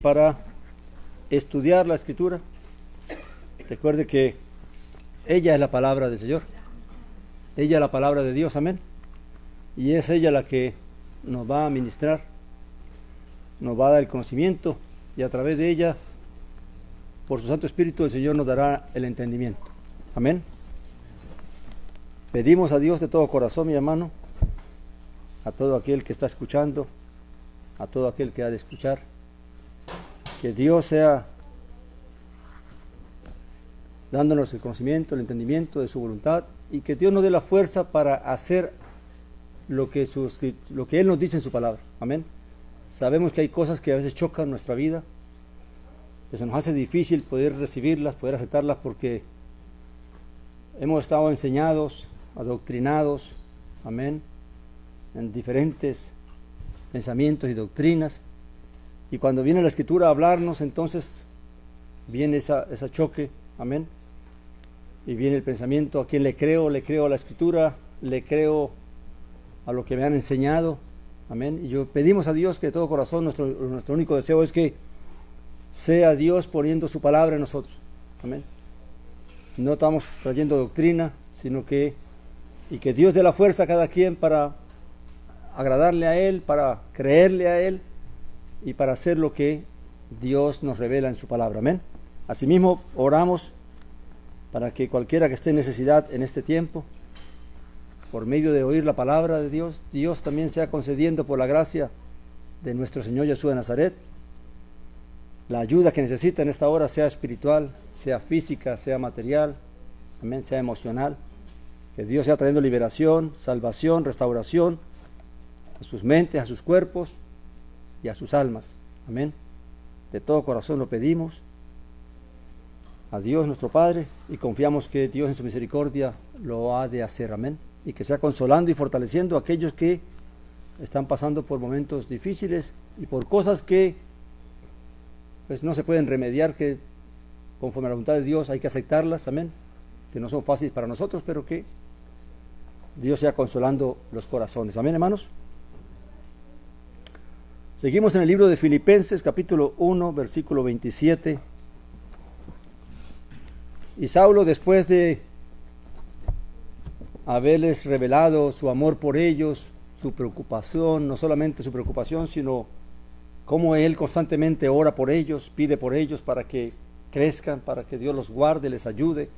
para estudiar la Escritura. Recuerde que ella es la palabra del Señor, ella es la palabra de Dios, amén, y es ella la que nos va a ministrar, nos va a dar el conocimiento, y a través de ella, por su Santo Espíritu, el Señor nos dará el entendimiento, amén. Pedimos a Dios de todo corazón, mi hermano, a todo aquel que está escuchando, a todo aquel que ha de escuchar, que Dios sea dándonos el conocimiento, el entendimiento de su voluntad, y que Dios nos dé la fuerza para hacer lo que Él nos dice en su palabra. Amén. Sabemos que hay cosas que a veces chocan nuestra vida, que se nos hace difícil poder recibirlas, poder aceptarlas, porque hemos estado enseñados, adoctrinados, amén, en diferentes pensamientos y doctrinas. Y cuando viene la Escritura a hablarnos, entonces viene esa choque, amén. Y viene el pensamiento: ¿a quién le creo? ¿Le creo a la Escritura? ¿Le creo a lo que me han enseñado? Amén. Y pedimos a Dios que de todo corazón, nuestro único deseo es que sea Dios poniendo su palabra en nosotros. Amén. No estamos trayendo doctrina, sino que Dios dé la fuerza a cada quien para agradarle a Él, para creerle a Él, y para hacer lo que Dios nos revela en su palabra. Amén. Asimismo, oramos para que cualquiera que esté en necesidad en este tiempo, por medio de oír la palabra de Dios, Dios también sea concediendo, por la gracia de nuestro Señor Jesús de Nazaret, la ayuda que necesita en esta hora, sea espiritual, sea física, sea material, amén, sea emocional. Que Dios sea trayendo liberación, salvación, restauración a sus mentes, a sus cuerpos y a sus almas. Amén. De todo corazón lo pedimos a Dios nuestro Padre, y confiamos que Dios en su misericordia lo ha de hacer. Amén. Y que sea consolando y fortaleciendo a aquellos que están pasando por momentos difíciles y por cosas que pues no se pueden remediar, que conforme a la voluntad de Dios hay que aceptarlas. Amén. Que no son fáciles para nosotros, pero que Dios sea consolando los corazones. Amén, hermanos. Seguimos en el libro de Filipenses, capítulo 1, versículo 27. Y Saulo, después de haberles revelado su amor por ellos, su preocupación, no solamente su preocupación, sino cómo él constantemente ora por ellos, pide por ellos para que crezcan, para que Dios los guarde, les ayude,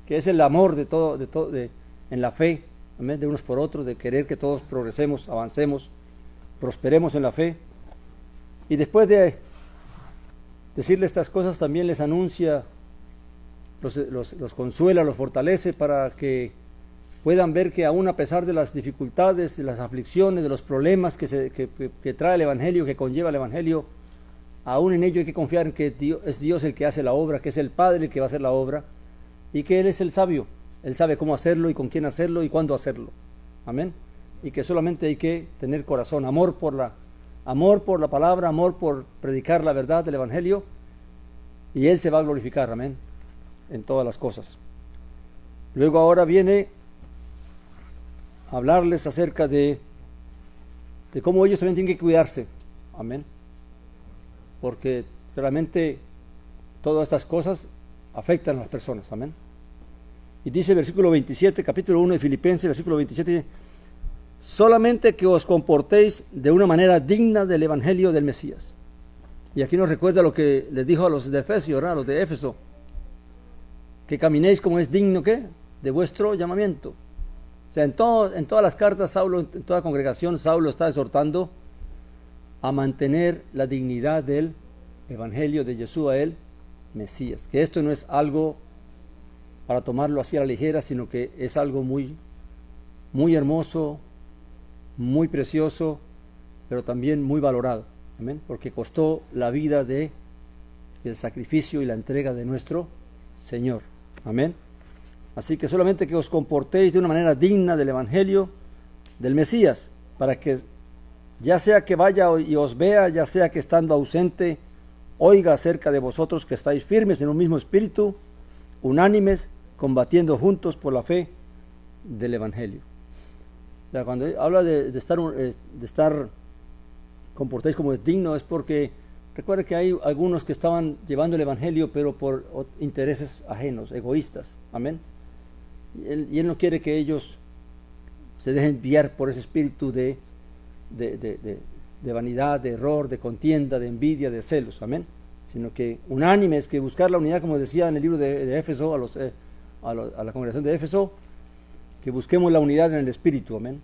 que es el amor en la fe, amén, de unos por otros, de querer que todos progresemos, avancemos, prosperemos en la fe. Y después de decirle estas cosas, también les anuncia, los consuela, los fortalece, para que puedan ver que aún a pesar de las dificultades, de las aflicciones, de los problemas que trae el Evangelio, que conlleva el Evangelio, aún en ello hay que confiar en que es Dios el que hace la obra, que es el Padre el que va a hacer la obra, y que Él es el sabio. Él sabe cómo hacerlo y con quién hacerlo y cuándo hacerlo. Amén. Y que solamente hay que tener corazón, amor por la palabra, amor por predicar la verdad del Evangelio, y Él se va a glorificar, amén, en todas las cosas. Luego ahora viene a hablarles acerca de cómo ellos también tienen que cuidarse, amén, porque realmente todas estas cosas afectan a las personas, amén. Y dice el versículo 27, capítulo 1 de Filipenses, versículo 27, dice: solamente que os comportéis de una manera digna del Evangelio del Mesías. Y aquí nos recuerda lo que les dijo a los de Efesios, a los de Éfeso, que caminéis como es digno, ¿qué?, de vuestro llamamiento. O sea, en todas las cartas, Saulo, en toda congregación, Saulo está exhortando a mantener la dignidad del Evangelio de Yeshua el Mesías. Que esto no es algo para tomarlo así a la ligera, sino que es algo muy, muy hermoso, muy precioso, pero también muy valorado, amén, porque costó la vida del sacrificio y la entrega de nuestro Señor, amén. Así que solamente que os comportéis de una manera digna del Evangelio del Mesías, para que ya sea que vaya y os vea, ya sea que estando ausente oiga acerca de vosotros, que estáis firmes en un mismo espíritu, unánimes, combatiendo juntos por la fe del Evangelio. O sea, cuando habla de estar comportéis como es digno, es porque Recuerde que hay algunos que estaban llevando el Evangelio, pero por intereses ajenos, egoístas. Amén. Y él no quiere que ellos se dejen guiar por ese espíritu de vanidad, de error, de contienda, de envidia, de celos. Amén. Sino que unánimes, que buscar la unidad, como decía en el libro de Éfeso, a la congregación de Éfeso, que busquemos la unidad en el espíritu. Amén.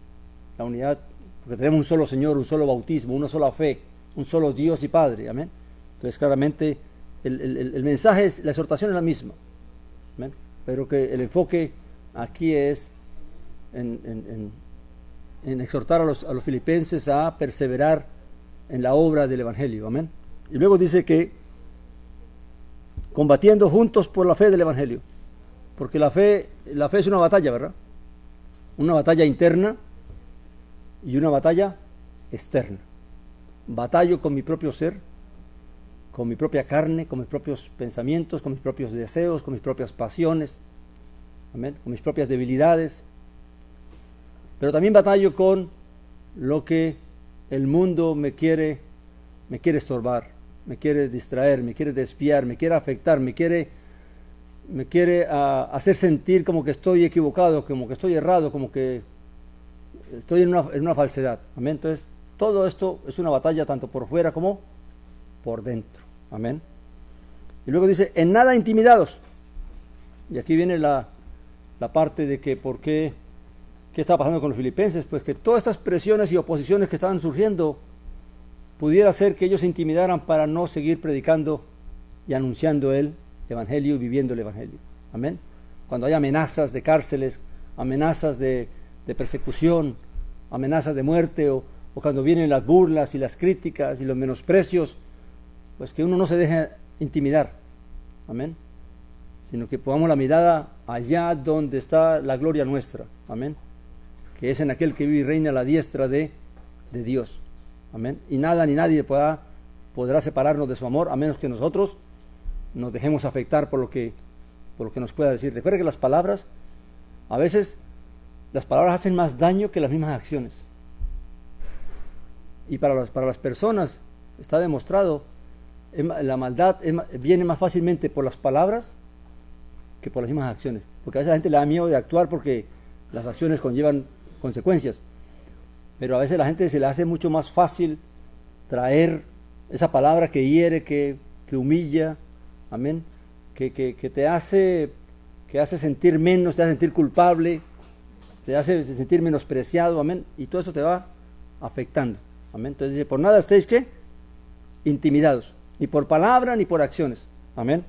La unidad, porque tenemos un solo Señor, un solo bautismo, una sola fe, un solo Dios y Padre. Amén. Entonces, claramente, el mensaje, la exhortación es la misma. Amén. Pero que el enfoque aquí es en exhortar a los filipenses a perseverar en la obra del Evangelio. Amén. Y luego dice que combatiendo juntos por la fe del Evangelio. Porque la fe es una batalla, ¿verdad? Una batalla interna y una batalla externa. Batallo con mi propio ser, con mi propia carne, con mis propios pensamientos, con mis propios deseos, con mis propias pasiones, amén, con mis propias debilidades. Pero también batallo con lo que el mundo me quiere estorbar, me quiere distraer, me quiere desviar, me quiere afectar, me quiere hacer sentir como que estoy equivocado, como que estoy errado, como que estoy en una falsedad. Amén. Entonces, todo esto es una batalla tanto por fuera como por dentro. Amén. Y luego dice, en nada intimidados. Y aquí viene la parte de que por qué estaba pasando con los filipenses. Pues que todas estas presiones y oposiciones que estaban surgiendo pudiera ser que ellos se intimidaran para no seguir predicando y anunciando el Evangelio y viviendo el Evangelio. Amén. Cuando hay amenazas de cárceles, amenazas de persecución, amenazas de muerte, o cuando vienen las burlas y las críticas y los menosprecios, pues que uno no se deje intimidar. Amén. Sino que pongamos la mirada allá donde está la gloria nuestra. Amén. Que es en aquel que vive y reina a la diestra de Dios. Amén. Y nada ni nadie podrá separarnos de su amor, a menos que nosotros nos dejemos afectar por lo que nos pueda decir. Recuerda que las palabras, a veces, las palabras hacen más daño que las mismas acciones. Y para las personas está demostrado, la maldad viene más fácilmente por las palabras que por las mismas acciones. Porque a veces a la gente le da miedo de actuar porque las acciones conllevan consecuencias. Pero a veces a la gente se le hace mucho más fácil traer esa palabra que hiere, que humilla, amén, que te hace sentir menos, te hace sentir culpable, te hace sentir menospreciado, amén, y todo eso te va afectando, amén. Entonces dice, por nada estéis, ¿qué? Intimidados, ni por palabra ni por acciones, amén.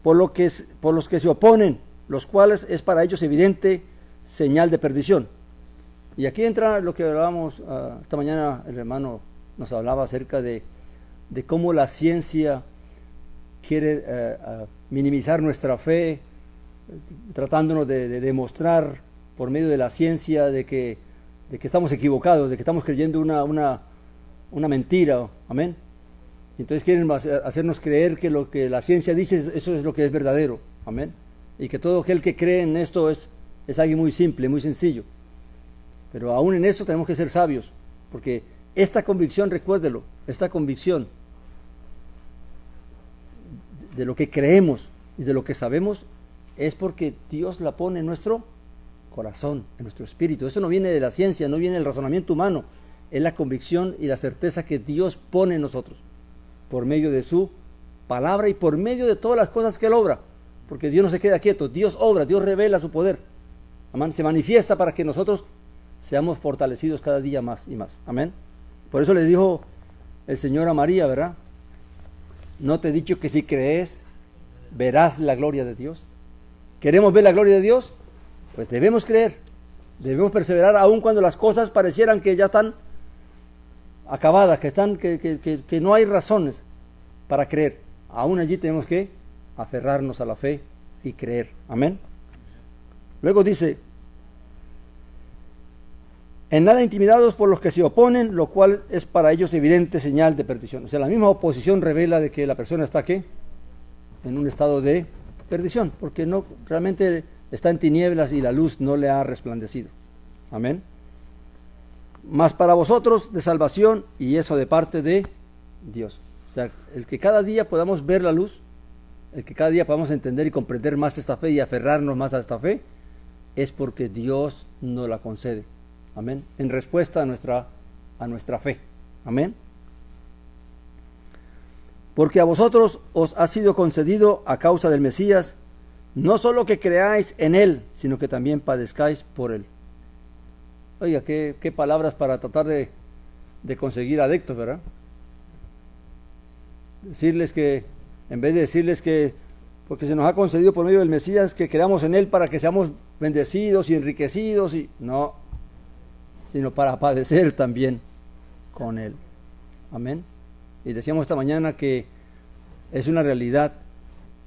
Por los que se oponen, los cuales es para ellos evidente señal de perdición. Y aquí entra lo que hablábamos esta mañana, el hermano nos hablaba acerca de cómo la ciencia quiere minimizar nuestra fe, tratándonos de demostrar por medio de la ciencia de que estamos equivocados, de que estamos creyendo una mentira, amén. Y entonces quieren hacernos creer que lo que la ciencia dice, eso es lo que es verdadero, amén. Y que todo aquel que cree en esto es algo muy simple, muy sencillo. Pero aún en eso tenemos que ser sabios, porque esta convicción, recuérdelo, esta convicción de lo que creemos y de lo que sabemos es porque Dios la pone en nuestro corazón, en nuestro espíritu. Eso no viene de la ciencia, no viene del razonamiento humano, es la convicción y la certeza que Dios pone en nosotros por medio de su palabra y por medio de todas las cosas que Él obra, porque Dios no se queda quieto, Dios obra, Dios revela su poder, amén, se manifiesta para que nosotros seamos fortalecidos cada día más y más, amén. Por eso le dijo el Señor a María, ¿verdad? ¿No te he dicho que si crees verás la gloria de Dios? ¿Queremos ver la gloria de Dios? Pues debemos creer, debemos perseverar aun cuando las cosas parecieran que ya están acabadas, que no hay razones para creer. Aún allí tenemos que aferrarnos a la fe y creer, amén. Luego dice, en nada intimidados por los que se oponen, lo cual es para ellos evidente señal de perdición. O sea, la misma oposición revela de que la persona está ¿qué? En un estado de perdición, porque no realmente está en tinieblas y la luz no le ha resplandecido. Amén. Mas para vosotros de salvación, y eso de parte de Dios. O sea, el que cada día podamos ver la luz, el que cada día podamos entender y comprender más esta fe y aferrarnos más a esta fe, es porque Dios nos la concede. Amén. En respuesta a nuestra fe. Amén. Porque a vosotros os ha sido concedido a causa del Mesías, no solo que creáis en Él, sino que también padezcáis por Él. Oiga, qué palabras para tratar de conseguir adeptos, ¿verdad? Decirles que, en vez de decirles que, porque se nos ha concedido por medio del Mesías, que creamos en Él para que seamos bendecidos y enriquecidos, y no, sino para padecer también con Él. Amén. Y decíamos esta mañana que es una realidad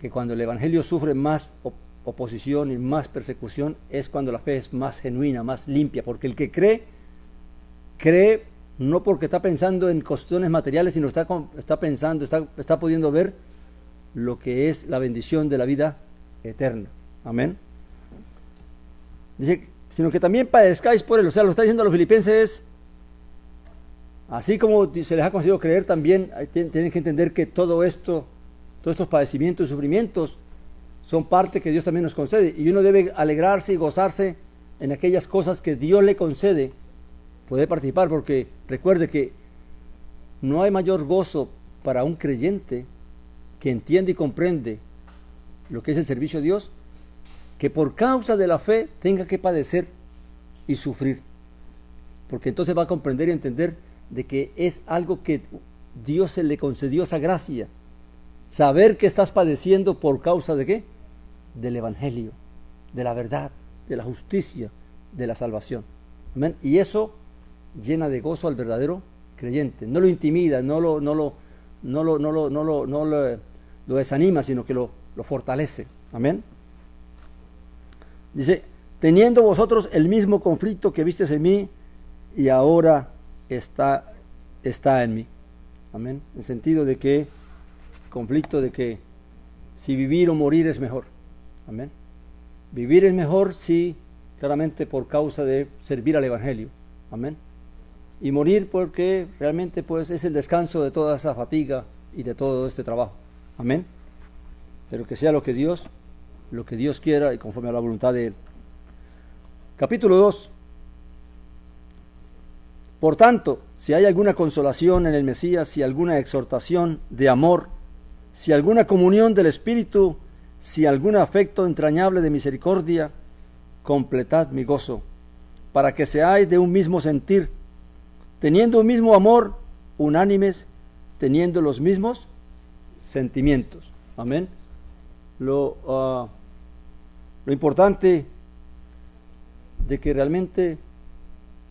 que cuando el Evangelio sufre más oposición y más persecución, es cuando la fe es más genuina, más limpia, porque el que cree no porque está pensando en cuestiones materiales, sino está pensando, está pudiendo ver lo que es la bendición de la vida eterna. Amén. Dice, sino que también padezcáis por Él. O sea, lo está diciendo a los filipenses, así como se les ha conseguido creer, también tienen que entender que todos estos padecimientos y sufrimientos son parte que Dios también nos concede, y uno debe alegrarse y gozarse en aquellas cosas que Dios le concede, poder participar, porque recuerde que no hay mayor gozo para un creyente que entiende y comprende lo que es el servicio a Dios, que por causa de la fe tenga que padecer y sufrir, porque entonces va a comprender y entender de que es algo que Dios se le concedió esa gracia, saber que estás padeciendo por causa de ¿qué? Del Evangelio, de la verdad, de la justicia, de la salvación. Amén. Y eso llena de gozo al verdadero creyente, no lo intimida, no lo desanima, sino que lo fortalece. Amén. Dice, teniendo vosotros el mismo conflicto que vistes en mí y ahora está en mí. Amén. En el sentido de que, conflicto de que si vivir o morir es mejor. Amén. Vivir es mejor si, claramente por causa de servir al Evangelio. Amén. Y morir porque realmente pues es el descanso de toda esa fatiga y de todo este trabajo. Amén. Pero que sea lo que Dios quiera y conforme a la voluntad de Él. Capítulo 2. Por tanto, si hay alguna consolación en el Mesías, si alguna exhortación de amor, si alguna comunión del Espíritu, si algún afecto entrañable de misericordia, completad mi gozo, para que seáis de un mismo sentir, teniendo un mismo amor, unánimes, teniendo los mismos sentimientos. Amén. Lo importante de que realmente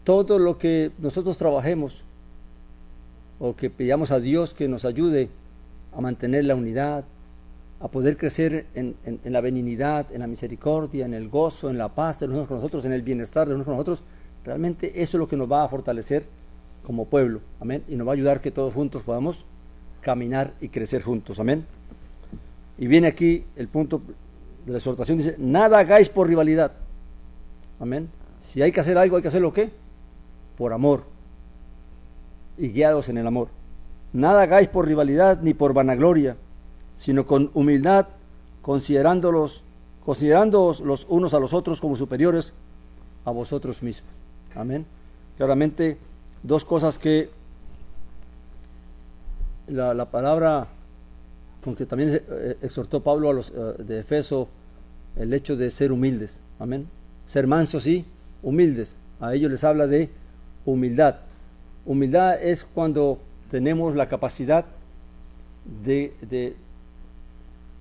todo lo que nosotros trabajemos o que pidamos a Dios que nos ayude a mantener la unidad, a poder crecer en la benignidad, en la misericordia, en el gozo, en la paz de los unos con nosotros, en el bienestar de los unos con nosotros, realmente eso es lo que nos va a fortalecer como pueblo. Amén. Y nos va a ayudar que todos juntos podamos caminar y crecer juntos. Amén. Y viene aquí el punto de la exhortación, dice, nada hagáis por rivalidad. Amén. Si hay que hacer algo, hay que hacerlo ¿qué? Por amor y guiados en el amor. Nada hagáis por rivalidad ni por vanagloria, sino con humildad, considerándoos los unos a los otros como superiores a vosotros mismos. Amén. Claramente, dos cosas que la palabra con que también exhortó Pablo a los de Efeso, el hecho de ser humildes. Amén. Ser mansos y humildes. A ellos les habla de humildad. Humildad es cuando tenemos la capacidad de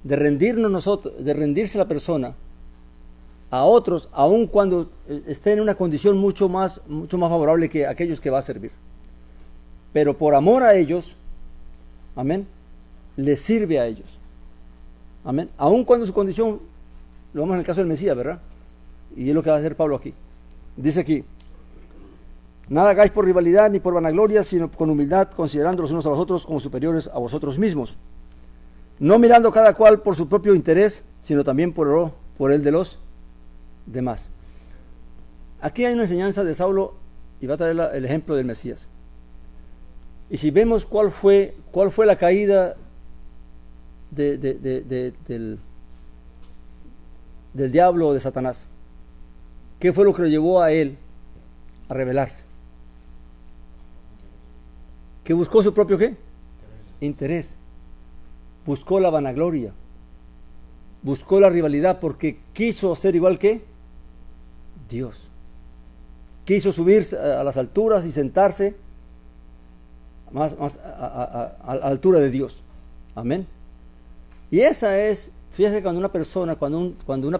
rendirnos nosotros, de rendirse la persona a otros, aun cuando esté en una condición mucho más favorable que aquellos que va a servir. Pero por amor a ellos, amén, les sirve a ellos. Amén. Aun cuando su condición, lo vemos en el caso del Mesías, ¿verdad? Y es lo que va a hacer Pablo aquí. Dice aquí, nada hagáis por rivalidad ni por vanagloria, sino con humildad, considerando los unos a los otros como superiores a vosotros mismos, no mirando cada cual por su propio interés, sino también por el de los demás. Aquí hay una enseñanza de Saulo, y va a traer el ejemplo del Mesías. Y si vemos cuál fue la caída del diablo o de Satanás, ¿qué fue lo que lo llevó a él a rebelarse? ¿Que buscó su propio qué? Interés. Buscó la vanagloria. Buscó la rivalidad porque quiso ser igual que Dios. Quiso subirse a las alturas y sentarse más a la altura de Dios. Amén. Y esa es, fíjese, cuando una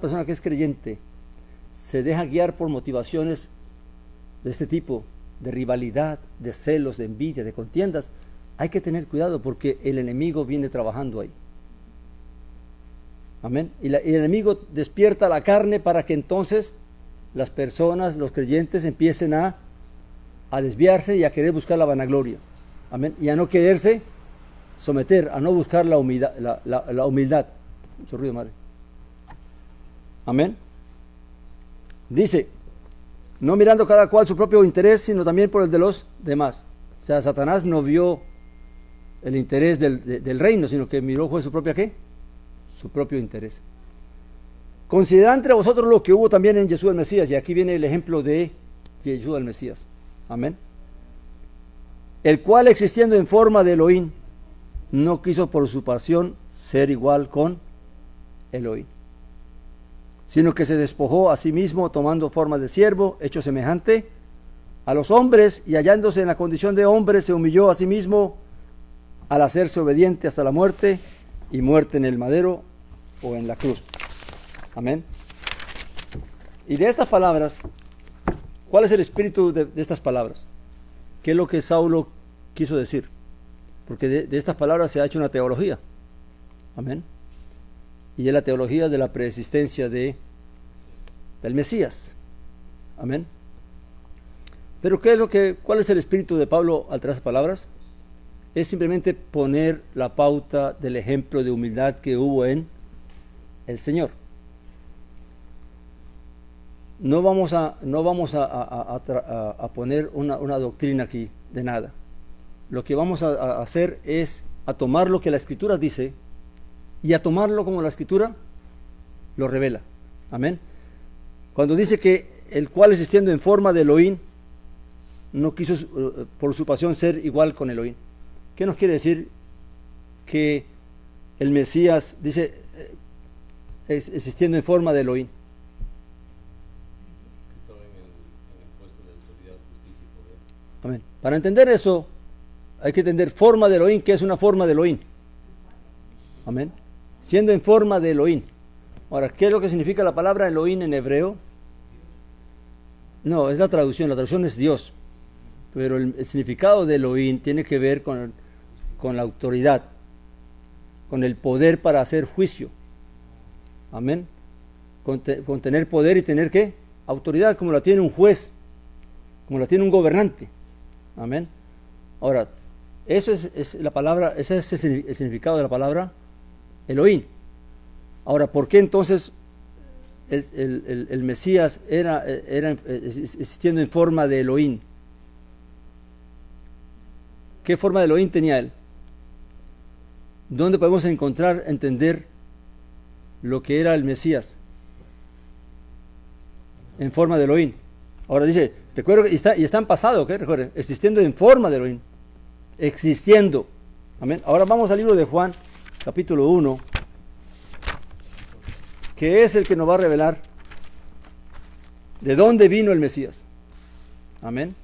persona que es creyente se deja guiar por motivaciones de este tipo, de rivalidad, de celos, de envidia, de contiendas, hay que tener cuidado porque el enemigo viene trabajando ahí. Amén. Y el enemigo despierta la carne para que entonces las personas, los creyentes, empiecen a desviarse y a querer buscar la vanagloria. Amén. Y a no quererse someter, a no buscar la humildad. Mucho ruido, madre. Amén. Dice, no mirando cada cual su propio interés, sino también por el de los demás. O sea, Satanás no vio el interés del reino, sino que miró fue su propia ¿qué? Su propio interés. Considerad entre vosotros lo que hubo también en Jesús el Mesías. Y aquí viene el ejemplo de Jesús el Mesías. Amén. El cual, existiendo en forma de Elohim, no quiso por usurpación ser igual con Elohim, sino que se despojó a sí mismo, tomando forma de siervo, hecho semejante a los hombres, y hallándose en la condición de hombre, se humilló a sí mismo al hacerse obediente hasta la muerte, y muerte en el madero o en la cruz. Amén. Y de estas palabras, ¿cuál es el espíritu de estas palabras? ¿Qué es lo que Saulo quiso decir? Porque de estas palabras se ha hecho una teología. Amén. Y es la teología de la preexistencia del Mesías. Amén. Pero ¿cuál es el espíritu de Pablo al traer esas palabras? Es simplemente poner la pauta del ejemplo de humildad que hubo en el Señor. No vamos a poner una doctrina aquí de nada. Lo que vamos a hacer es a tomar lo que la Escritura dice y a tomarlo como la Escritura lo revela. Amén. Cuando dice que el cual, existiendo en forma de Elohim, no quiso por su pasión ser igual con Elohim. ¿Qué nos quiere decir? Que el Mesías dice existiendo en forma de Elohim. Estaba en el puesto de autoridad, justicia y poder. Amén. Para entender eso, hay que entender forma de Elohim. ¿Qué es una forma de Elohim? Amén. Siendo en forma de Elohim. Ahora, ¿qué es lo que significa la palabra Elohim en hebreo? No, es la traducción es Dios. Pero el significado de Elohim tiene que ver con la autoridad, con el poder para hacer juicio. Amén. Con tener poder y tener ¿qué? Autoridad, como la tiene un juez, como la tiene un gobernante. Amén. Ahora, eso es la palabra, ese es el significado de la palabra Elohim. Ahora, ¿por qué entonces el Mesías era existiendo en forma de Elohim? ¿Qué forma de Elohim tenía él? ¿Dónde podemos entender lo que era el Mesías? En forma de Elohim. Ahora dice, recuerdo, y está en pasado, ¿qué? Recuerden, existiendo en forma de Elohim. Existiendo. Amén. Ahora vamos al libro de Juan, capítulo 1, que es el que nos va a revelar de dónde vino el Mesías. Amén.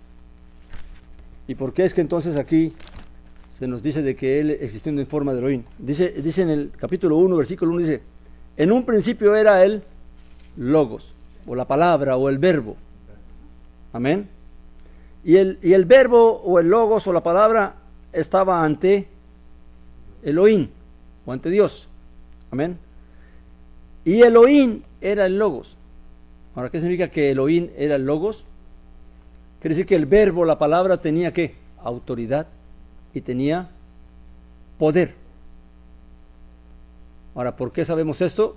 ¿Y por qué es que entonces aquí se nos dice de que él existiendo en forma de Elohim? Dice en el capítulo 1, versículo 1, dice, en un principio era el Logos, o la palabra, o el verbo. Amén. Y el verbo, o el Logos, o la palabra, estaba ante Elohim, o ante Dios. Amén. Y Elohim era el Logos. Ahora, ¿qué significa que Elohim era el Logos? Quiere decir que el verbo, la palabra, tenía ¿qué? Autoridad y tenía poder. Ahora, ¿por qué sabemos esto?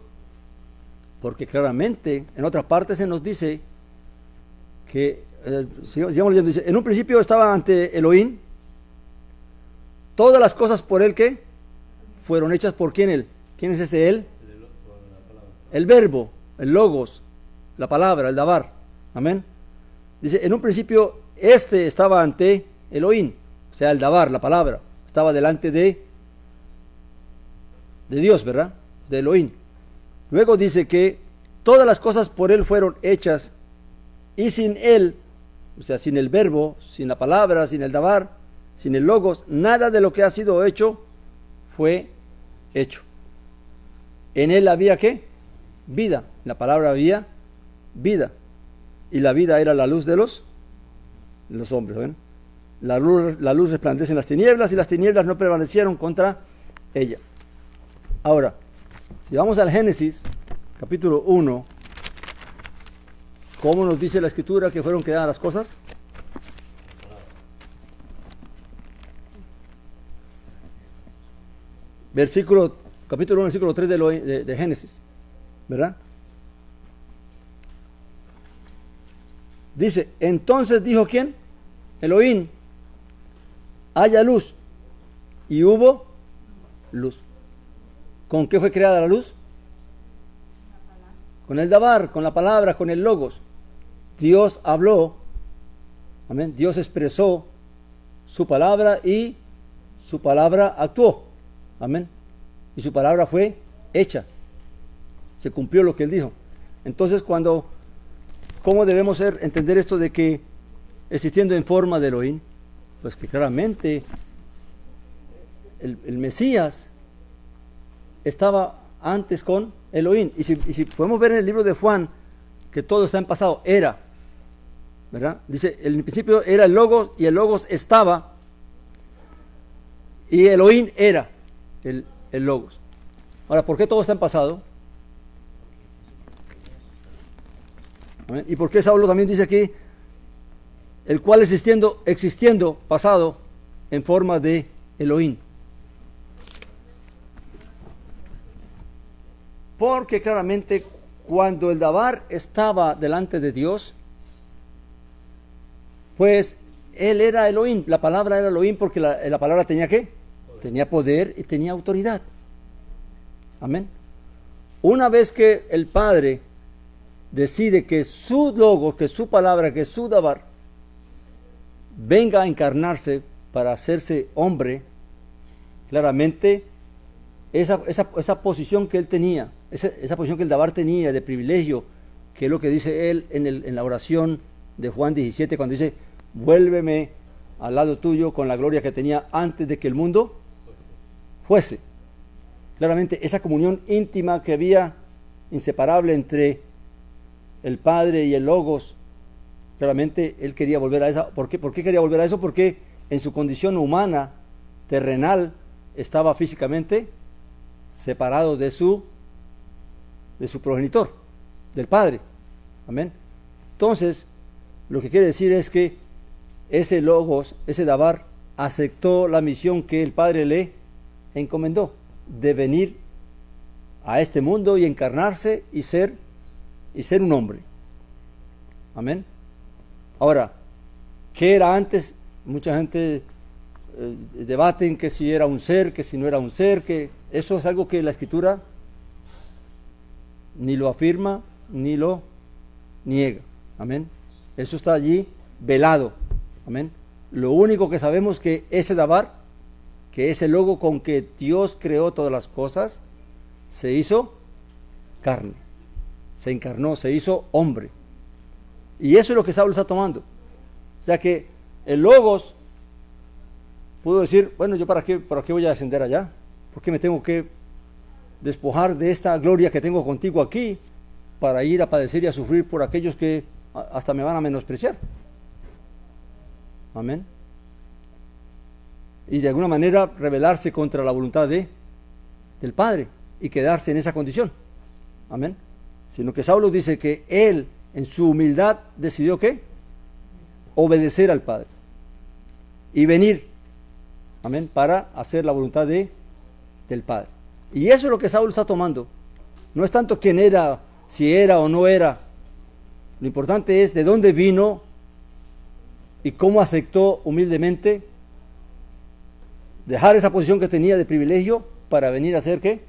Porque claramente en otras partes se nos dice que, sigamos leyendo, dice, en un principio estaba ante Elohim Todas las cosas por él que fueron hechas por quién él. ¿Quién es ese él? El verbo, el logos, la palabra, el dabar. Amén. Dice, en un principio estaba ante Elohim, o sea, el dabar, la palabra, estaba delante de Dios, ¿verdad? De Elohim. Luego dice que todas las cosas por él fueron hechas y sin él, o sea, sin el verbo, sin la palabra, sin el dabar, sin el logos, nada de lo que ha sido hecho fue hecho. En él había ¿qué? Vida. En la palabra había vida. Y la vida era la luz de los hombres. ¿Ven? La luz resplandece en las tinieblas y las tinieblas no prevalecieron contra ella. Ahora, si vamos al Génesis, capítulo 1, ¿cómo nos dice la Escritura que fueron creadas las cosas? Capítulo 1, versículo 3 de Génesis, ¿verdad? Dice, entonces dijo ¿quién? Elohim, haya luz, y hubo luz. ¿Con qué fue creada la luz? Con el dabar, con la palabra, con el logos. Dios habló, amén. Dios expresó su palabra y su palabra actuó, amén. Y su palabra fue hecha. Se cumplió lo que él dijo. Entonces, ¿cómo debemos entender esto de que existiendo en forma de Elohim? Pues que claramente el Mesías estaba antes con Elohim. Y si podemos ver en el libro de Juan que todo está en pasado, era, ¿verdad? Dice, en el principio era el Logos y el Logos estaba y Elohim era el Logos. Ahora, ¿por qué todo está en pasado? ¿Amén? ¿Y por qué Saulo también dice aquí, el cual existiendo pasado en forma de Elohim? Porque claramente cuando el dabar estaba delante de Dios, pues él era Elohim, la palabra era Elohim porque la palabra tenía ¿qué? Tenía poder y tenía autoridad. Amén. Una vez que el Padre decide que su logo, que su palabra, que su dabar venga a encarnarse para hacerse hombre, claramente esa posición que él tenía, esa posición que el dabar tenía de privilegio, que es lo que dice él en la oración de Juan 17, cuando dice, vuélveme al lado tuyo con la gloria que tenía antes de que el mundo fuese. Claramente esa comunión íntima que había, inseparable entre el Padre y el Logos, claramente él quería volver a esa. ¿Por qué quería volver a eso? Porque en su condición humana, terrenal, estaba físicamente separado de su progenitor, del Padre. Amén. Entonces, lo que quiere decir es que ese Logos, ese Dabar, aceptó la misión que el Padre le encomendó, de venir a este mundo y encarnarse y ser un hombre. Amén. Ahora, ¿qué era antes? Mucha gente debaten que si era un ser, que si no era un ser, que eso es algo que la Escritura ni lo afirma ni lo niega. Amén. Eso está allí velado. Amén. Lo único que sabemos que ese Dabar, que ese logo con que Dios creó todas las cosas, se hizo carne, se encarnó, se hizo hombre. Y eso es lo que Saulo está tomando. O sea que el Logos pudo decir, bueno, yo para qué voy a descender allá, ¿por qué me tengo que despojar de esta gloria que tengo contigo aquí para ir a padecer y a sufrir por aquellos que hasta me van a menospreciar? Amén. Y de alguna manera rebelarse contra la voluntad del Padre y quedarse en esa condición. Amén. Sino que Saulo dice que él en su humildad decidió ¿qué? Obedecer al Padre y venir, amén, para hacer la voluntad del Padre. Y eso es lo que Saulo está tomando. No es tanto quién era, si era o no era. Lo importante es de dónde vino y cómo aceptó humildemente dejar esa posición que tenía de privilegio para venir a ser, ¿qué?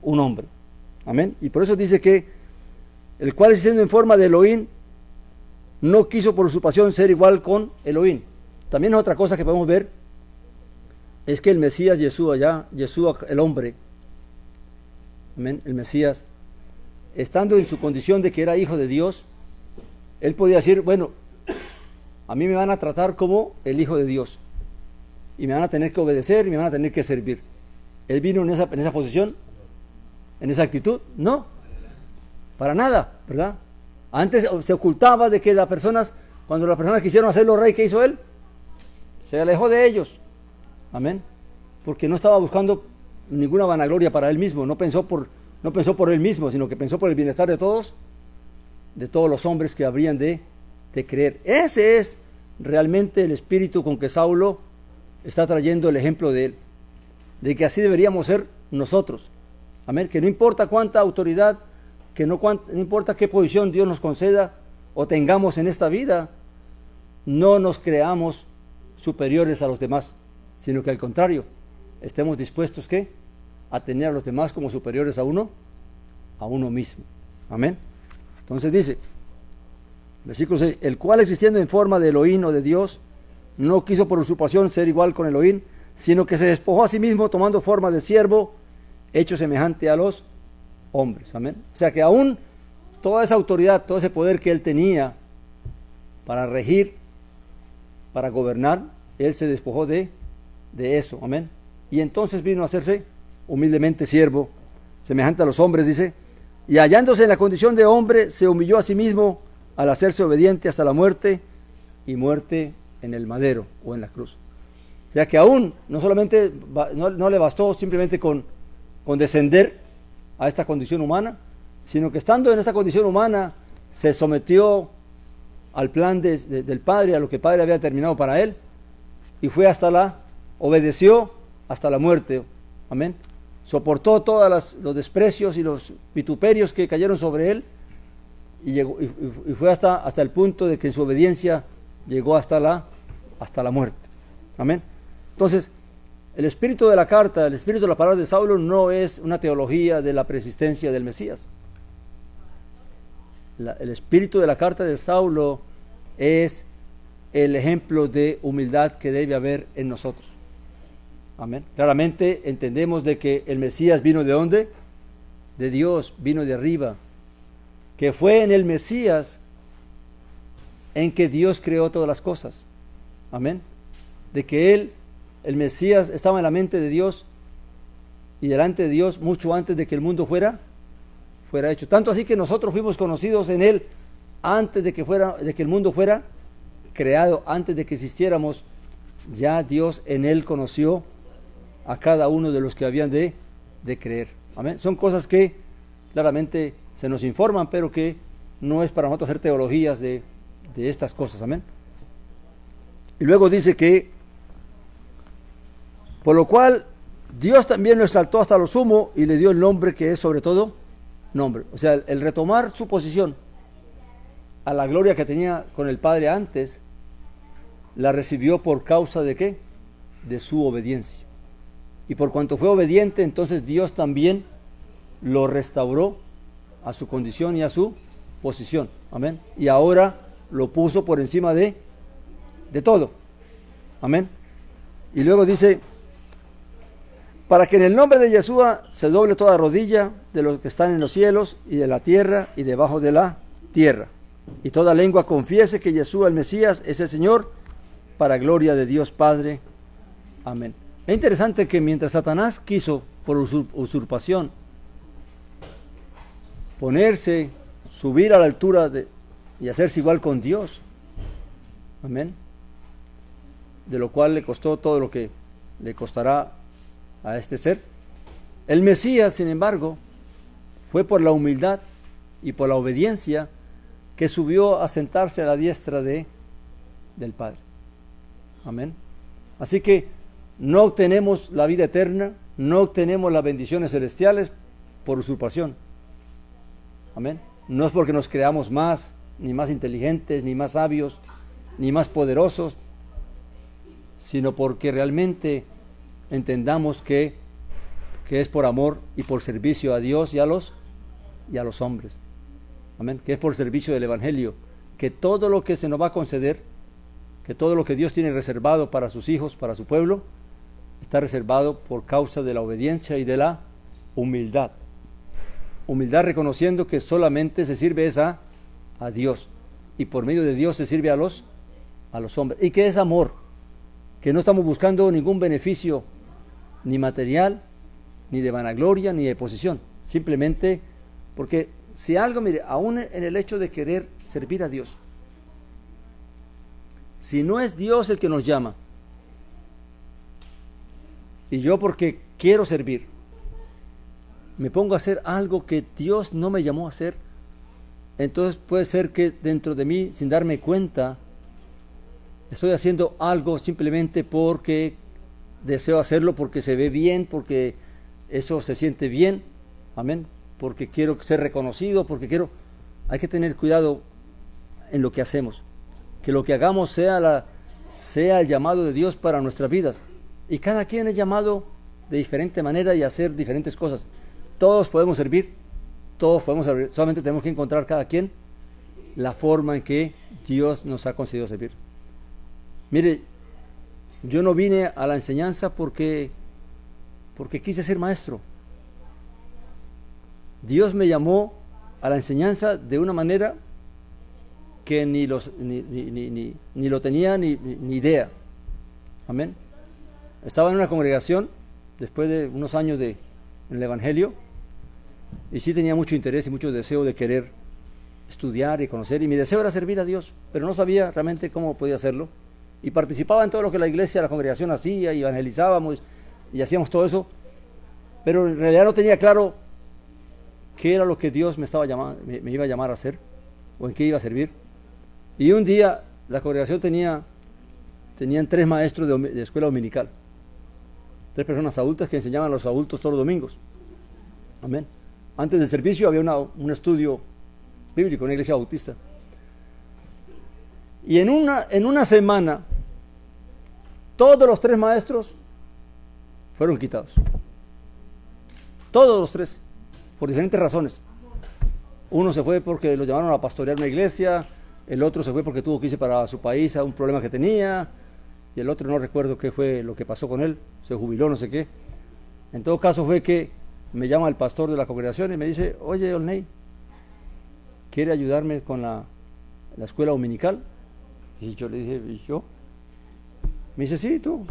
Un hombre. Amén. Y por eso dice que el cual, existiendo en forma de Elohim, no quiso por usurpación ser igual con Elohim. También otra cosa que podemos ver es que el Mesías Yeshua, el hombre, amén, el Mesías, estando en su condición de que era hijo de Dios, él podía decir, bueno, a mí me van a tratar como el hijo de Dios y me van a tener que obedecer y me van a tener que servir. ¿Él vino en esa posición? ¿En esa actitud? No, para nada, ¿verdad? Antes se ocultaba de que cuando las personas quisieron hacerlo rey, ¿qué hizo él? Se alejó de ellos, amén, porque no estaba buscando ninguna vanagloria para él mismo, no pensó por él mismo, sino que pensó por el bienestar de todos los hombres que habrían de creer. Ese es realmente el espíritu con que Saulo está trayendo el ejemplo de él, de que así deberíamos ser nosotros, amén, que no importa cuánta autoridad, que no importa qué posición Dios nos conceda o tengamos en esta vida, no nos creamos superiores a los demás, sino que al contrario, estemos dispuestos ¿qué? A tener a los demás como superiores a uno mismo. Amén. Entonces dice, versículo 6, el cual existiendo en forma de Elohim o de Dios, no quiso por usurpación ser igual con Elohim, sino que se despojó a sí mismo tomando forma de siervo, hecho semejante a los hombres. Amén. O sea que aún toda esa autoridad, todo ese poder que él tenía para regir, para gobernar, él se despojó de eso, amén. Y entonces vino a hacerse humildemente siervo, semejante a los hombres, dice, y hallándose en la condición de hombre, se humilló a sí mismo al hacerse obediente hasta la muerte, y muerte en el madero o en la cruz. O sea que aún no solamente no le bastó simplemente con descender a esta condición humana, sino que estando en esta condición humana se sometió al plan del Padre, a lo que el Padre había determinado para él, y obedeció hasta la muerte, amén. Soportó todos los desprecios y los vituperios que cayeron sobre él, y fue hasta el punto de que en su obediencia llegó hasta la muerte, amén. Entonces, el espíritu de la carta, el espíritu de la palabra de Saulo no es una teología de la preexistencia del Mesías. El espíritu de la carta de Saulo es el ejemplo de humildad que debe haber en nosotros. Amén. Claramente entendemos de que el Mesías vino ¿de dónde? De Dios, vino de arriba. Que fue en el Mesías en que Dios creó todas las cosas. Amén. De que el Mesías estaba en la mente de Dios y delante de Dios mucho antes de que el mundo fuera hecho. Tanto así que nosotros fuimos conocidos en él antes de que el mundo fuera creado, antes de que existiéramos. Ya Dios en él conoció a cada uno de los que habían de creer. Amén. Son cosas que claramente se nos informan, pero que no es para nosotros hacer teologías de estas cosas. Amén. Y luego dice que por lo cual Dios también lo exaltó hasta lo sumo y le dio el nombre que es sobre todo nombre. O sea, el retomar su posición a la gloria que tenía con el Padre antes, la recibió por causa de ¿qué? De su obediencia. Y por cuanto fue obediente, entonces Dios también lo restauró a su condición y a su posición. Amén. Y ahora lo puso por encima de todo. Amén. Y luego dice, para que en el nombre de Yeshua se doble toda rodilla de los que están en los cielos y de la tierra y debajo de la tierra, y toda lengua confiese que Yeshua el Mesías es el Señor, para gloria de Dios Padre. Amén. Es interesante que mientras Satanás quiso por usurpación subir a la altura y hacerse igual con Dios, amén, de lo cual le costó todo lo que le costará a este ser, el Mesías, sin embargo, fue por la humildad y por la obediencia que subió a sentarse a la diestra del Padre. Amén. Así que no obtenemos la vida eterna, no obtenemos las bendiciones celestiales por usurpación. Amén. No es porque nos creamos más, ni más inteligentes, ni más sabios, ni más poderosos, sino porque realmente entendamos que es por amor y por servicio a Dios y a los hombres. Amén. Que es por servicio del Evangelio. Que todo lo que se nos va a conceder, que todo lo que Dios tiene reservado para sus hijos, para su pueblo, está reservado por causa de la obediencia y de la humildad. Humildad reconociendo que solamente se sirve a Dios. Y por medio de Dios se sirve a los hombres. Y que es amor. Que no estamos buscando ningún beneficio, ni material, ni de vanagloria, ni de posición. Simplemente porque si algo, mire, aún en el hecho de querer servir a Dios, si no es Dios el que nos llama, y yo porque quiero servir, me pongo a hacer algo que Dios no me llamó a hacer, entonces puede ser que dentro de mí, sin darme cuenta, estoy haciendo algo simplemente porque deseo hacerlo, porque se ve bien, porque eso se siente bien, amén, porque quiero ser reconocido, porque quiero. Hay que tener cuidado en lo que hacemos, que lo que hagamos sea el llamado de Dios para nuestras vidas, y cada quien es llamado de diferente manera y hacer diferentes cosas. Todos podemos servir, solamente tenemos que encontrar cada quien la forma en que Dios nos ha concedido servir. Mire, yo no vine a la enseñanza porque quise ser maestro. Dios me llamó a la enseñanza de una manera que ni lo tenía ni idea. Amén. Estaba en una congregación después de unos años en el Evangelio, y sí tenía mucho interés y mucho deseo de querer estudiar y conocer, y mi deseo era servir a Dios, pero no sabía realmente cómo podía hacerlo. Y participaba en todo lo que la iglesia, la congregación hacía, y evangelizábamos y hacíamos todo eso, pero en realidad no tenía claro qué era lo que Dios me iba a llamar a hacer, o en qué iba a servir. Y un día la congregación tenían 3 maestros de escuela dominical, 3 personas adultas que enseñaban a los adultos todos los domingos. Amén. Antes del servicio había un estudio bíblico en una iglesia bautista. Y en una semana, todos los 3 maestros fueron quitados. Todos los 3, por diferentes razones. Uno se fue porque lo llamaron a pastorear una iglesia, el otro se fue porque tuvo que irse para su país a un problema que tenía, y el otro no recuerdo qué fue lo que pasó con él, se jubiló, no sé qué. En todo caso fue que me llama el pastor de la congregación y me dice: oye, Olney, ¿quiere ayudarme con la escuela dominical? Y yo le dije: ¿y yo? Me dice: sí, tú. Me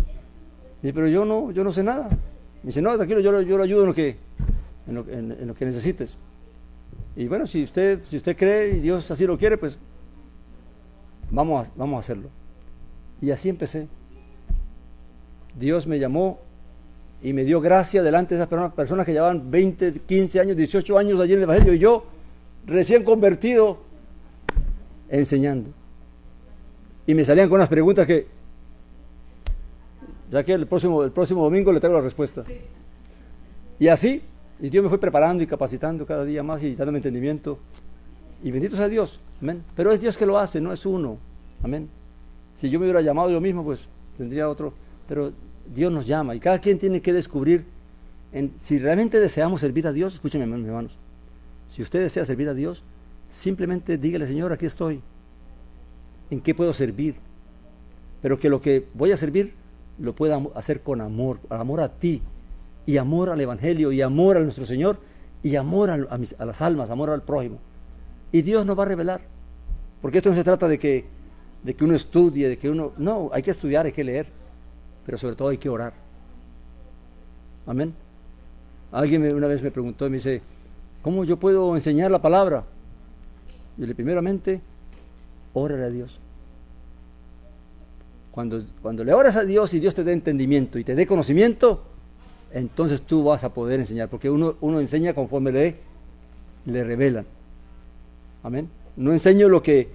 dice: pero yo no sé nada. Me dice: no, tranquilo, yo lo ayudo en lo que necesites. Y bueno, si usted cree y Dios así lo quiere, pues vamos a hacerlo. Y así empecé. Dios me llamó y me dio gracia delante de esas personas que llevaban 20, 15 años, 18 años allí en el Evangelio, y yo recién convertido enseñando. Y me salían con unas preguntas que, ya que el próximo domingo le traigo la respuesta. Y así, y Dios me fue preparando y capacitando cada día más y dándome entendimiento. Y bendito sea Dios, amén. Pero es Dios que lo hace, no es uno, amén. Si yo me hubiera llamado yo mismo, pues tendría otro. Pero Dios nos llama y cada quien tiene que descubrir si realmente deseamos servir a Dios. Escúchenme, hermanos. Si usted desea servir a Dios, simplemente dígale: Señor, aquí estoy. ¿En qué puedo servir? Pero que lo que voy a servir lo pueda hacer con amor a ti, y amor al Evangelio, y amor a nuestro Señor, y amor a las almas, amor al prójimo. Y Dios nos va a revelar. Porque esto no se trata de que uno estudie, no, hay que estudiar, hay que leer, pero sobre todo hay que orar. Amén. Alguien una vez me preguntó y me dice: ¿cómo yo puedo enseñar la palabra? Y le primeramente, órale a Dios. Cuando le oras a Dios y Dios te dé entendimiento y te dé conocimiento, entonces tú vas a poder enseñar, porque uno enseña conforme le revelan. Amén. No enseño lo que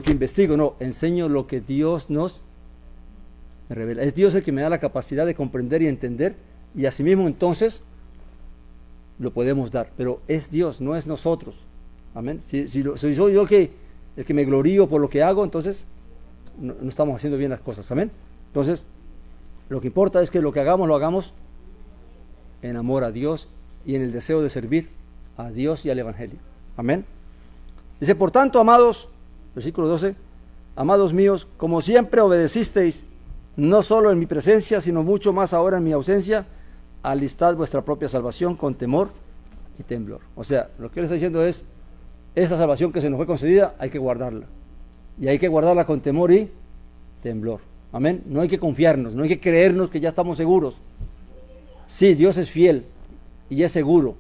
investigo, no, enseño lo que Dios me revela. Es Dios el que me da la capacidad de comprender y entender, y asimismo entonces lo podemos dar, pero es Dios, no es nosotros. Amén. Si soy yo el que me glorío por lo que hago, entonces no estamos haciendo bien las cosas. Amén. Entonces, Lo que importa es que lo que hagamos, lo hagamos en amor a Dios y en el deseo de servir a Dios y al Evangelio. Amén. Dice, por tanto, amados, versículo 12, amados míos, como siempre obedecisteis, no solo en mi presencia, sino mucho más ahora en mi ausencia, alistad vuestra propia salvación con temor y temblor. O sea, lo que él está diciendo es, esa salvación que se nos fue concedida, hay que guardarla. Y hay que guardarla con temor y temblor. Amén. No hay que confiarnos, no hay que creernos que ya estamos seguros. Sí, Dios es fiel y es seguro,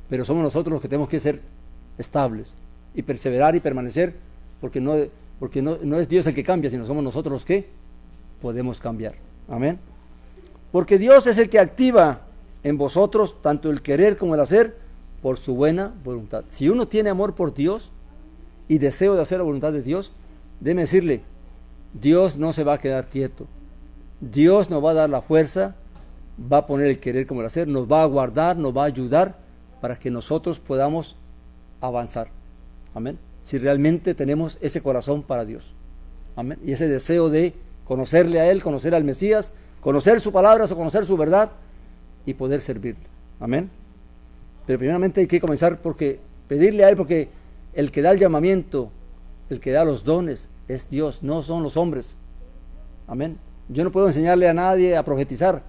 pero somos nosotros los que tenemos que ser estables y perseverar y permanecer, porque no es Dios el que cambia, sino somos nosotros los que podemos cambiar. Amén. Porque Dios es el que activa en vosotros tanto el querer como el hacer por su buena voluntad. Si uno tiene amor por Dios y deseo de hacer la voluntad de Dios, déjeme decirle, Dios no se va a quedar quieto. Dios nos va a dar la fuerza, va a poner el querer como el hacer, nos va a guardar, nos va a ayudar para que nosotros podamos avanzar. Amén. Si realmente tenemos ese corazón para Dios. Amén. Y ese deseo de conocerle a Él, conocer al Mesías, conocer su palabra, o conocer su verdad y poder servirle. Amén. Pero primeramente hay que comenzar porque pedirle a Él, porque el que da el llamamiento, el que da los dones es Dios, no son los hombres. Amén. Yo no puedo enseñarle a nadie a profetizar,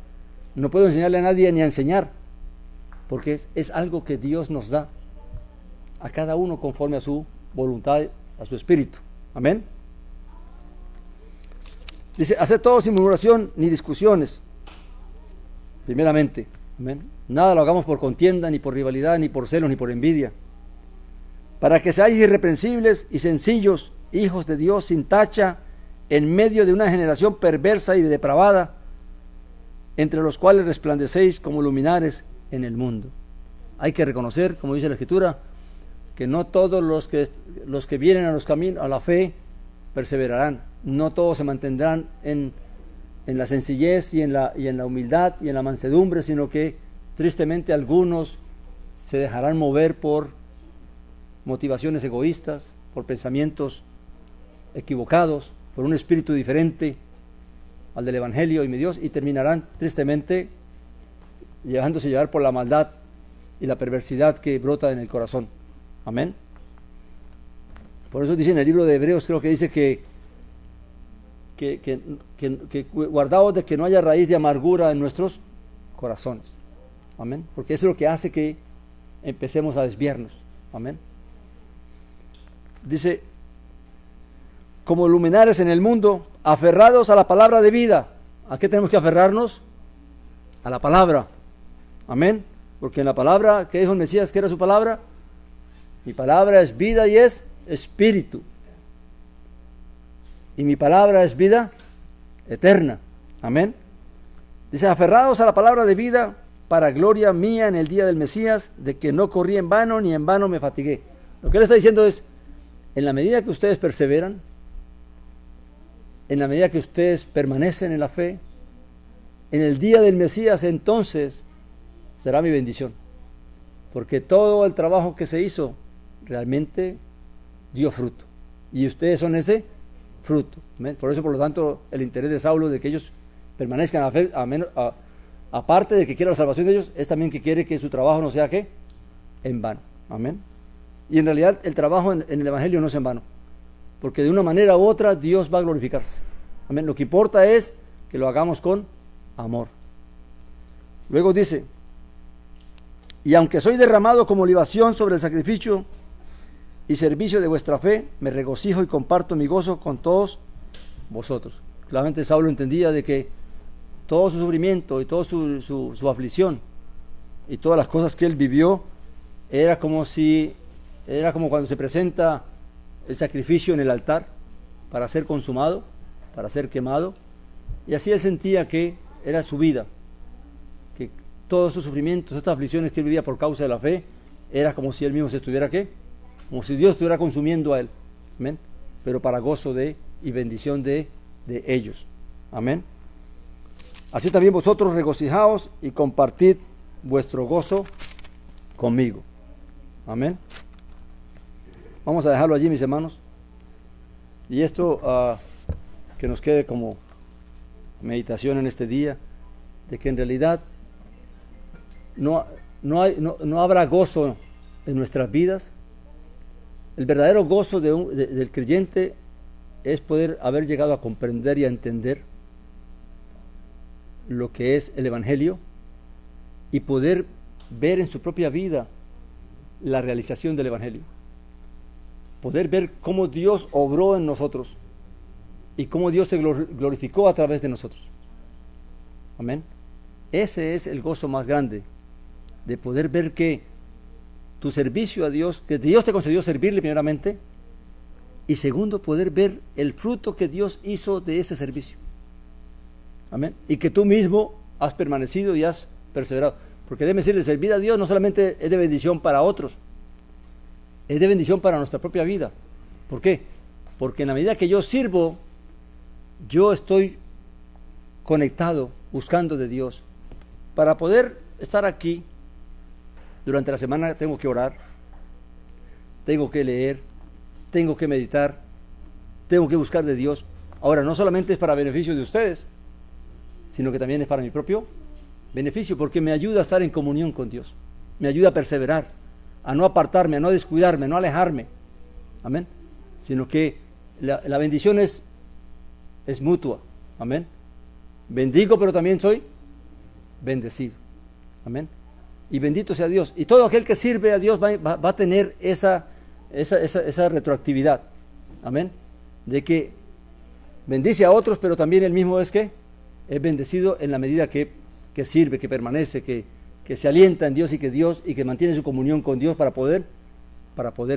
no puedo enseñarle a nadie ni a enseñar, porque es algo que Dios nos da a cada uno conforme a su voluntad, a su espíritu. Amén. Dice, haced todo sin murmuración ni discusiones. Primeramente, amén. Nada lo hagamos por contienda, ni por rivalidad, ni por celos, ni por envidia. Para que seáis irreprensibles y sencillos, hijos de Dios sin tacha, en medio de una generación perversa y depravada, entre los cuales resplandecéis como luminares en el mundo. Hay que reconocer, como dice la Escritura, que no todos los que vienen a los caminos, a la fe, perseverarán. No todos se mantendrán en la sencillez y en la humildad y en la mansedumbre, sino que tristemente algunos se dejarán mover por motivaciones egoístas, por pensamientos equivocados, por un espíritu diferente al del Evangelio y mi Dios, y terminarán tristemente dejándose llevar por la maldad y la perversidad que brota en el corazón. Amén. Por eso dice en el libro de Hebreos, creo que dice que guardaos de que no haya raíz de amargura en nuestros corazones. Amén. Porque eso es lo que hace que empecemos a desviarnos. Amén. Dice, como luminares en el mundo, aferrados a la palabra de vida. ¿A qué tenemos que aferrarnos? A la palabra. Amén. Porque en la palabra, ¿qué dijo el Mesías? ¿Qué era su palabra? Mi palabra es vida y es espíritu. Y mi palabra es vida eterna. Amén. Dice, aferrados a la palabra de vida, para gloria mía en el día del Mesías, de que no corrí en vano, ni en vano me fatigué. Lo que él está diciendo es, en la medida que ustedes perseveran, en la medida que ustedes permanecen en la fe, en el día del Mesías, entonces será mi bendición. Porque todo el trabajo que se hizo realmente dio fruto. Y ustedes son ese fruto. ¿Amén? Por eso, por lo tanto, el interés de Saulo de que ellos permanezcan a fe, aparte de que quiera la salvación de ellos, es también que quiere que su trabajo no sea ¿qué? En vano. Amén. Y en realidad el trabajo en el Evangelio no es en vano, porque de una manera u otra Dios va a glorificarse. Amén. Lo que importa es que lo hagamos con amor. Luego dice, y aunque soy derramado como libación sobre el sacrificio y servicio de vuestra fe, me regocijo y comparto mi gozo con todos vosotros. Claramente Saulo entendía de que todo su sufrimiento y toda su aflicción y todas las cosas que él vivió era como cuando se presenta el sacrificio en el altar para ser consumado, para ser quemado, y así él sentía que era su vida, que todos sus sufrimientos, estas aflicciones que él vivía por causa de la fe, era como si él mismo se estuviera ¿qué? Como si Dios estuviera consumiendo a él. Amén. Pero para gozo y bendición de ellos. Amén. Así también vosotros regocijaos y compartid vuestro gozo conmigo. Amén. Vamos a dejarlo allí, mis hermanos. Y esto que nos quede como meditación en este día, de que en realidad no habrá gozo en nuestras vidas. El verdadero gozo del creyente es poder haber llegado a comprender y a entender lo que es el Evangelio y poder ver en su propia vida la realización del Evangelio. Poder ver cómo Dios obró en nosotros y cómo Dios se glorificó a través de nosotros. Amén. Ese es el gozo más grande, de poder ver que tu servicio a Dios, que Dios te concedió servirle primeramente, y segundo, poder ver el fruto que Dios hizo de ese servicio. Amén. Y que tú mismo has permanecido y has perseverado. Porque déjeme decirle, servir a Dios no solamente es de bendición para otros, es de bendición para nuestra propia vida. ¿Por qué? Porque en la medida que yo sirvo, yo estoy conectado, buscando de Dios. Para poder estar aquí, durante la semana tengo que orar, tengo que leer, tengo que meditar, tengo que buscar de Dios. Ahora, no solamente es para beneficio de ustedes, sino que también es para mi propio beneficio, porque me ayuda a estar en comunión con Dios, me ayuda a perseverar, a no apartarme, a no descuidarme, a no alejarme. Amén. Sino que la bendición es mutua. Amén. Bendigo, pero también soy bendecido. Amén. Y bendito sea Dios. Y todo aquel que sirve a Dios va a tener esa retroactividad. Amén. De que bendice a otros, pero también él mismo es bendecido en la medida que sirve, que permanece, que se alienta en Dios y que mantiene su comunión con Dios para poder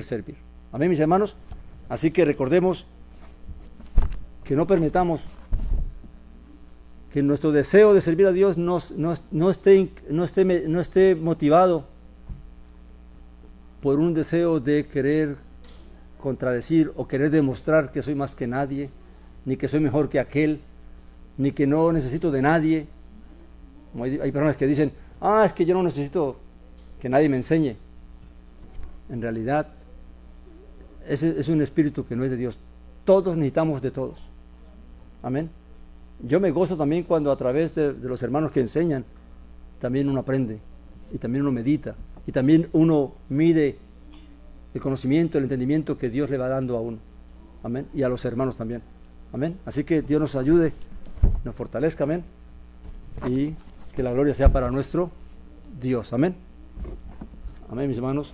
servir. Amén, mis hermanos. Así que recordemos que no permitamos que nuestro deseo de servir a Dios no esté motivado por un deseo de querer contradecir o querer demostrar que soy más que nadie, ni que soy mejor que aquel, ni que no necesito de nadie. Como hay personas que dicen, es que yo no necesito que nadie me enseñe. En realidad, ese es un espíritu que no es de Dios. Todos necesitamos de todos. Amén. Yo me gozo también cuando a través de los hermanos que enseñan, también uno aprende, y también uno medita, y también uno mide el conocimiento, el entendimiento que Dios le va dando a uno. Amén. Y a los hermanos también. Amén. Así que Dios nos ayude, nos fortalezca. Amén. Y que la gloria sea para nuestro Dios. Amén. Amén, mis hermanos.